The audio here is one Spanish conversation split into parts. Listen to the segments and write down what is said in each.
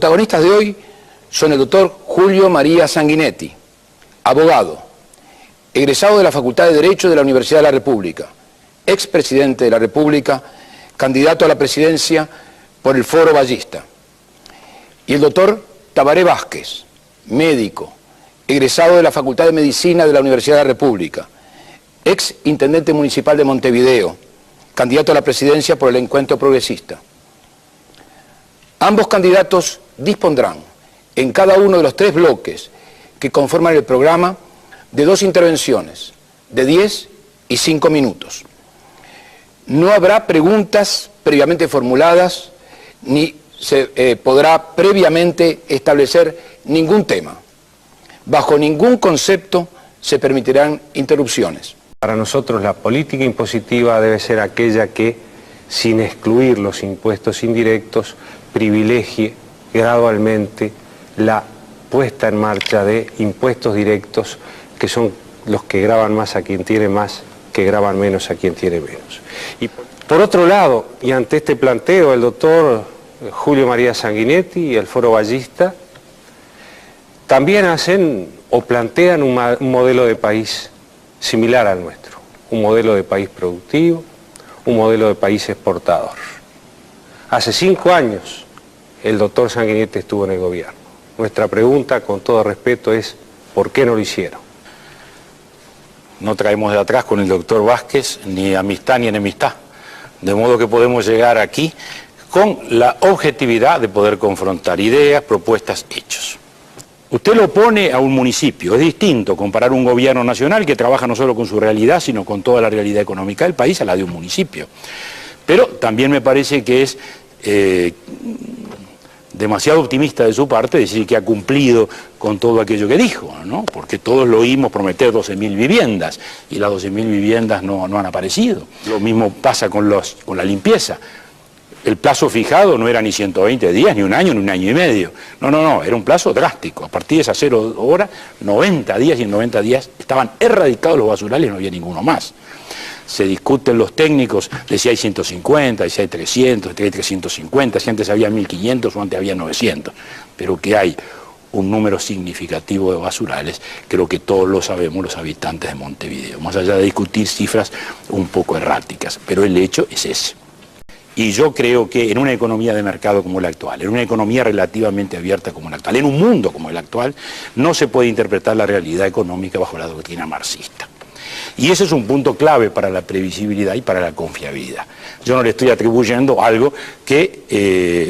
protagonistas de hoy son el doctor Julio María Sanguinetti, abogado, egresado de la Facultad de Derecho de la Universidad de la República, expresidente de la República, candidato a la presidencia por el Foro Ballista. Y el doctor Tabaré Vázquez, médico, egresado de la Facultad de Medicina de la Universidad de la República, ex intendente municipal de Montevideo, candidato a la presidencia por el Encuentro Progresista. Ambos candidatos dispondrán en cada uno de los 3 bloques que conforman el programa de 2 intervenciones de 10 y 5 minutos. No habrá preguntas previamente formuladas ni se podrá previamente establecer ningún tema. Bajo ningún concepto se permitirán interrupciones. Para nosotros la política impositiva debe ser aquella que, sin excluir los impuestos indirectos, privilegie gradualmente la puesta en marcha de impuestos directos, que son los que gravan más a quien tiene más, que gravan menos a quien tiene menos. Y por otro lado, y ante este planteo, el doctor Julio María Sanguinetti y el Foro Ballista también hacen o plantean un modelo de país similar al nuestro, un modelo de país productivo, un modelo de país exportador. Hace 5 años el doctor Sanguinetti estuvo en el gobierno. Nuestra pregunta, con todo respeto, es ¿por qué no lo hicieron? No traemos de atrás con el doctor Vázquez ni amistad ni enemistad, de modo que podemos llegar aquí con la objetividad de poder confrontar ideas, propuestas, hechos. Usted lo pone a un municipio, es distinto comparar un gobierno nacional que trabaja no solo con su realidad, sino con toda la realidad económica del país a la de un municipio. Pero también me parece que es demasiado optimista de su parte decir que ha cumplido con todo aquello que dijo, ¿no? Porque todos lo oímos prometer 12.000 viviendas y las 12.000 viviendas no han aparecido. Lo mismo pasa con la limpieza. El plazo fijado no era ni 120 días, ni un año y medio. No, era un plazo drástico. A partir de esas 0 horas, 90 días, y en 90 días estaban erradicados los basurales y no había ninguno más. Se discuten los técnicos de si hay 150, de si hay 300, de si hay 350, si antes había 1.500 o antes había 900. Pero que hay un número significativo de basurales, creo que todos lo sabemos los habitantes de Montevideo, más allá de discutir cifras un poco erráticas. Pero el hecho es ese. Y yo creo que en una economía de mercado como la actual, en una economía relativamente abierta como la actual, en un mundo como el actual, no se puede interpretar la realidad económica bajo la doctrina marxista. Y ese es un punto clave para la previsibilidad y para la confiabilidad. Yo no le estoy atribuyendo algo que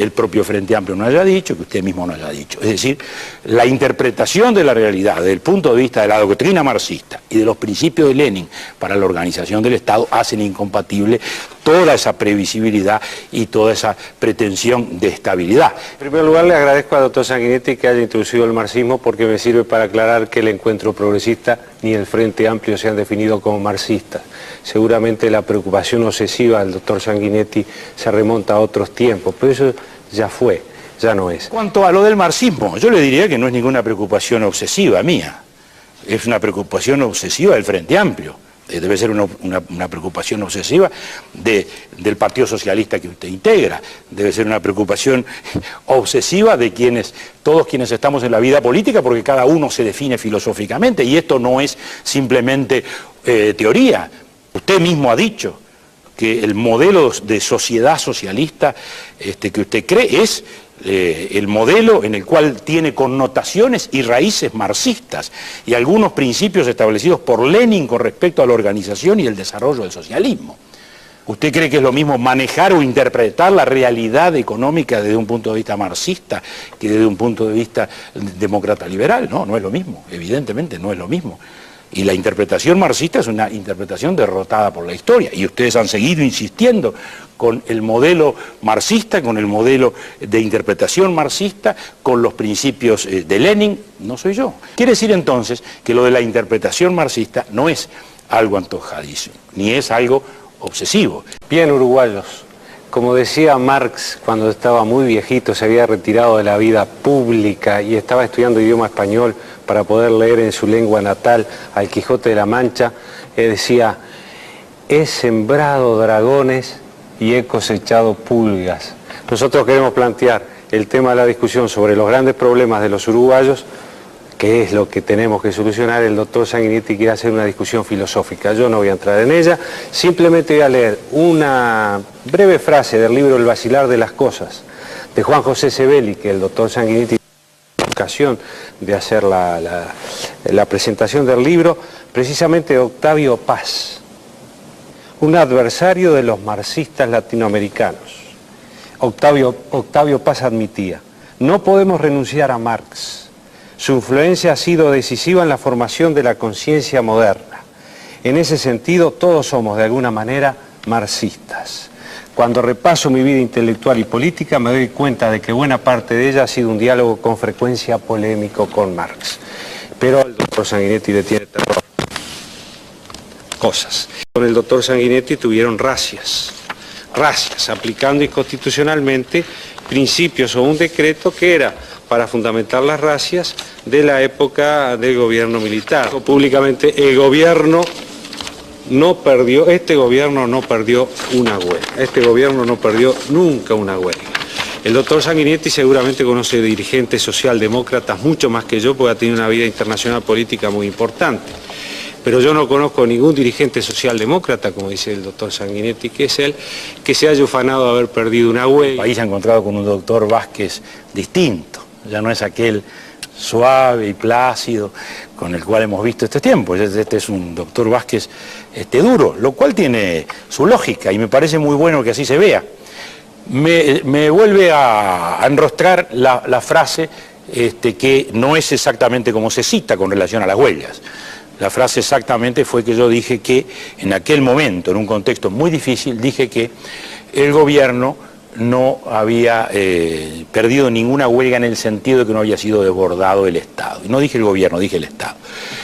el propio Frente Amplio no haya dicho, que usted mismo no haya dicho. Es decir, la interpretación de la realidad desde el punto de vista de la doctrina marxista y de los principios de Lenin para la organización del Estado hacen incompatible toda esa previsibilidad y toda esa pretensión de estabilidad. En primer lugar, le agradezco al doctor Sanguinetti que haya introducido el marxismo, porque me sirve para aclarar que el Encuentro Progresista ni el Frente Amplio se han definido como marxistas. Seguramente la preocupación obsesiva del doctor Sanguinetti se remonta a otros tiempos, pero eso ya fue, ya no es. Cuanto a lo del marxismo, yo le diría que no es ninguna preocupación obsesiva mía, es una preocupación obsesiva del Frente Amplio. Debe ser una preocupación obsesiva del Partido Socialista que usted integra, debe ser una preocupación obsesiva de todos quienes estamos en la vida política, porque cada uno se define filosóficamente, y esto no es simplemente teoría. Usted mismo ha dicho que el modelo de sociedad socialista que usted cree es el modelo en el cual tiene connotaciones y raíces marxistas y algunos principios establecidos por Lenin con respecto a la organización y el desarrollo del socialismo. ¿Usted cree que es lo mismo manejar o interpretar la realidad económica desde un punto de vista marxista que desde un punto de vista demócrata liberal? No, no es lo mismo, evidentemente no es lo mismo. Y la interpretación marxista es una interpretación derrotada por la historia, y ustedes han seguido insistiendo con el modelo marxista, con el modelo de interpretación marxista, con los principios de Lenin. No soy yo. Quiere decir entonces que lo de la interpretación marxista no es algo antojadizo, ni es algo obsesivo. Bien, uruguayos, como decía Marx cuando estaba muy viejito, se había retirado de la vida pública y estaba estudiando idioma español para poder leer en su lengua natal al Quijote de la Mancha, decía: he sembrado dragones y he cosechado pulgas. Nosotros queremos plantear el tema de la discusión sobre los grandes problemas de los uruguayos, que es lo que tenemos que solucionar, el doctor Sanguinetti quiere hacer una discusión filosófica. Yo no voy a entrar en ella, simplemente voy a leer una breve frase del libro El vacilar de las cosas, de Juan José Sebeli, que el doctor Sanguinetti tuvo ocasión de hacer la presentación del libro, precisamente de Octavio Paz, un adversario de los marxistas latinoamericanos. Octavio Paz admitía: no podemos renunciar a Marx. Su influencia ha sido decisiva en la formación de la conciencia moderna. En ese sentido, todos somos de alguna manera marxistas. Cuando repaso mi vida intelectual y política, me doy cuenta de que buena parte de ella ha sido un diálogo con frecuencia polémico con Marx. Pero el doctor Sanguinetti le tiene terror. Cosas. Con el doctor Sanguinetti tuvieron racias, aplicando inconstitucionalmente principios o un decreto que era para fundamentar las racias de la época del gobierno militar. Públicamente, este gobierno no perdió una huelga, este gobierno no perdió nunca una huelga. El doctor Sanguinetti seguramente conoce dirigentes socialdemócratas mucho más que yo, porque ha tenido una vida internacional política muy importante. Pero yo no conozco ningún dirigente socialdemócrata, como dice el doctor Sanguinetti, que es él, que se haya ufanado de haber perdido una huelga. El país se ha encontrado con un doctor Vázquez distinto, ya no es aquel suave y plácido con el cual hemos visto este tiempo. Este es un doctor Vázquez duro, lo cual tiene su lógica y me parece muy bueno que así se vea. Me vuelve a enrostrar la frase que no es exactamente como se cita con relación a las huelgas. La frase exactamente fue que yo dije que en aquel momento, en un contexto muy difícil, dije que el gobierno no había perdido ninguna huelga en el sentido de que no había sido desbordado el Estado. Y no dije el gobierno, dije el Estado.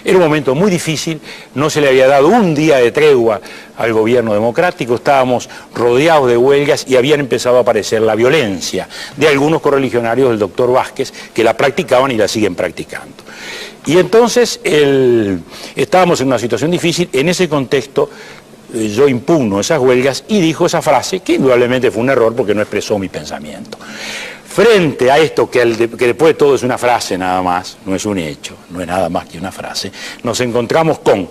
Era un momento muy difícil, no se le había dado un día de tregua al gobierno democrático, estábamos rodeados de huelgas y habían empezado a aparecer la violencia de algunos correligionarios del doctor Vázquez que la practicaban y la siguen practicando. Y entonces estábamos en una situación difícil, en ese contexto yo impugno esas huelgas y dijo esa frase, que indudablemente fue un error porque no expresó mi pensamiento. Frente a esto, que después de todo es una frase nada más, no es un hecho, no es nada más que una frase, nos encontramos con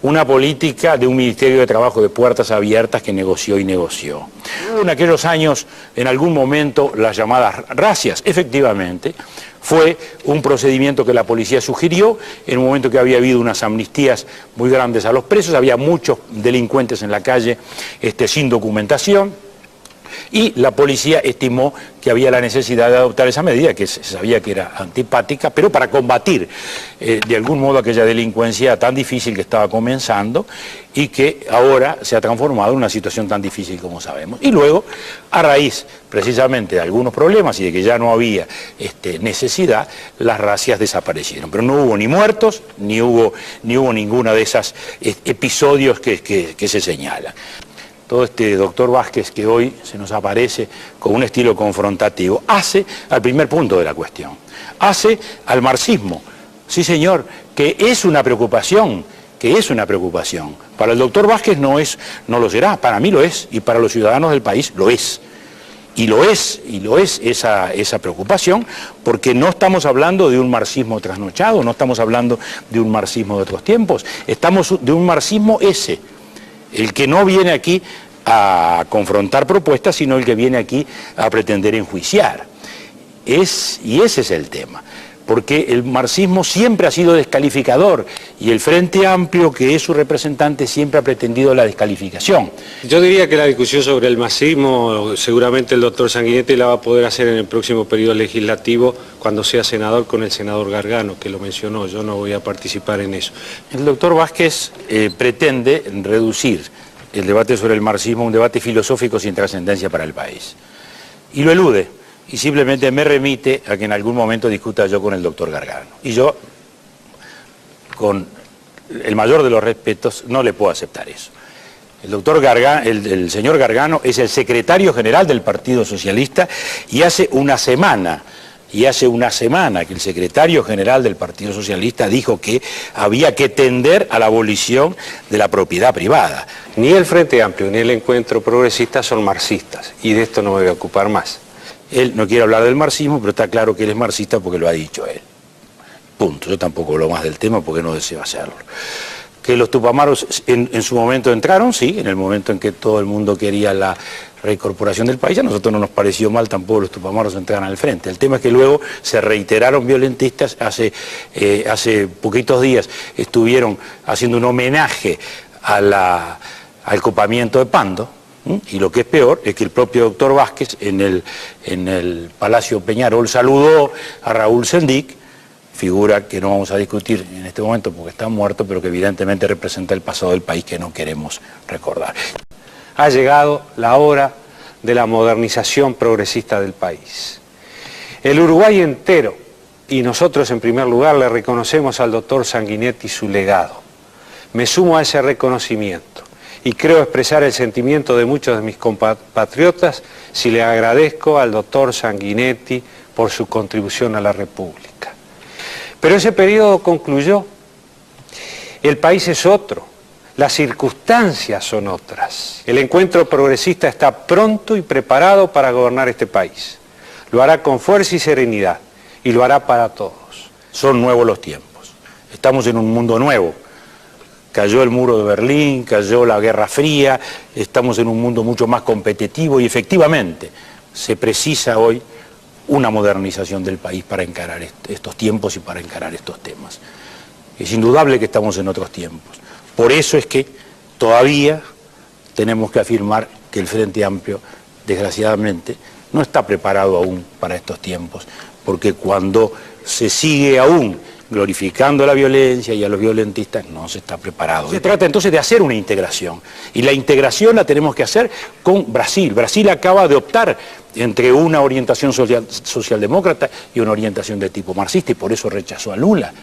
una política de un Ministerio de Trabajo de puertas abiertas que negoció y negoció. Hubo en aquellos años, en algún momento, las llamadas racias, efectivamente, fue un procedimiento que la policía sugirió en un momento que había habido unas amnistías muy grandes a los presos, había muchos delincuentes en la calle sin documentación, y la policía estimó que había la necesidad de adoptar esa medida, que se sabía que era antipática, pero para combatir de algún modo aquella delincuencia tan difícil que estaba comenzando y que ahora se ha transformado en una situación tan difícil como sabemos. Y luego, a raíz precisamente de algunos problemas y de que ya no había necesidad, las racias desaparecieron. Pero no hubo ni muertos, ni hubo ninguna de esos episodios que se señalan. Todo doctor Vázquez que hoy se nos aparece con un estilo confrontativo, hace al primer punto de la cuestión, hace al marxismo, sí señor, que es una preocupación, Para el doctor Vázquez no lo será, para mí lo es, y para los ciudadanos del país lo es. Y lo es esa preocupación, porque no estamos hablando de un marxismo trasnochado, no estamos hablando de un marxismo de otros tiempos, estamos de un marxismo el que no viene aquí a confrontar propuestas, sino el que viene aquí a pretender enjuiciar. Y ese es el tema, porque el marxismo siempre ha sido descalificador y el Frente Amplio, que es su representante, siempre ha pretendido la descalificación. Yo diría que la discusión sobre el marxismo, seguramente el doctor Sanguinetti la va a poder hacer en el próximo periodo legislativo, cuando sea senador, con el senador Gargano, que lo mencionó. Yo no voy a participar en eso. El doctor Vázquez pretende reducir el debate sobre el marxismo a un debate filosófico sin trascendencia para el país. Y lo elude, y simplemente me remite a que en algún momento discuta yo con el doctor Gargano. Y yo, con el mayor de los respetos, no le puedo aceptar eso. El señor Gargano es el secretario general del Partido Socialista y hace una semana que el secretario general del Partido Socialista dijo que había que tender a la abolición de la propiedad privada. Ni el Frente Amplio ni el Encuentro Progresista son marxistas, y de esto no me voy a ocupar más. Él no quiere hablar del marxismo, pero está claro que él es marxista porque lo ha dicho él. Punto. Yo tampoco hablo más del tema porque no deseo hacerlo. Que los Tupamaros en su momento entraron, sí, en el momento en que todo el mundo quería la reincorporación del país, a nosotros no nos pareció mal tampoco los Tupamaros entraran al frente. El tema es que luego se reiteraron violentistas, hace poquitos días estuvieron haciendo un homenaje al copamiento de Pando, y lo que es peor es que el propio doctor Vázquez en el Palacio Peñarol saludó a Raúl Sendic, figura que no vamos a discutir en este momento porque está muerto, pero que evidentemente representa el pasado del país que no queremos recordar. Ha llegado la hora de la modernización progresista del país. El Uruguay entero, y nosotros en primer lugar, le reconocemos al doctor Sanguinetti su legado. Me sumo a ese reconocimiento y creo expresar el sentimiento de muchos de mis compatriotas si le agradezco al doctor Sanguinetti por su contribución a la República. Pero ese periodo concluyó, el país es otro, las circunstancias son otras. El encuentro progresista está pronto y preparado para gobernar este país. Lo hará con fuerza y serenidad, y lo hará para todos. Son nuevos los tiempos, estamos en un mundo nuevo. Cayó el muro de Berlín, cayó la Guerra Fría, estamos en un mundo mucho más competitivo y efectivamente se precisa hoy una modernización del país para encarar estos tiempos y para encarar estos temas. Es indudable que estamos en otros tiempos. Por eso es que todavía tenemos que afirmar que el Frente Amplio, desgraciadamente, no está preparado aún para estos tiempos, porque cuando se sigue aún glorificando la violencia y a los violentistas, no se está preparado. Se trata entonces de hacer una integración, y la integración la tenemos que hacer con Brasil. Brasil acaba de optar entre una orientación socialdemócrata y una orientación de tipo marxista, y por eso rechazó a Lula.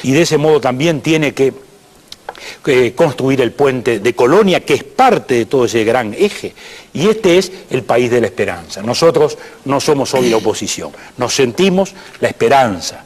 Y de ese modo también tiene que construir el puente de Colonia, que es parte de todo ese gran eje. Y este es el país de la esperanza. Nosotros no somos hoy la oposición, nos sentimos la esperanza.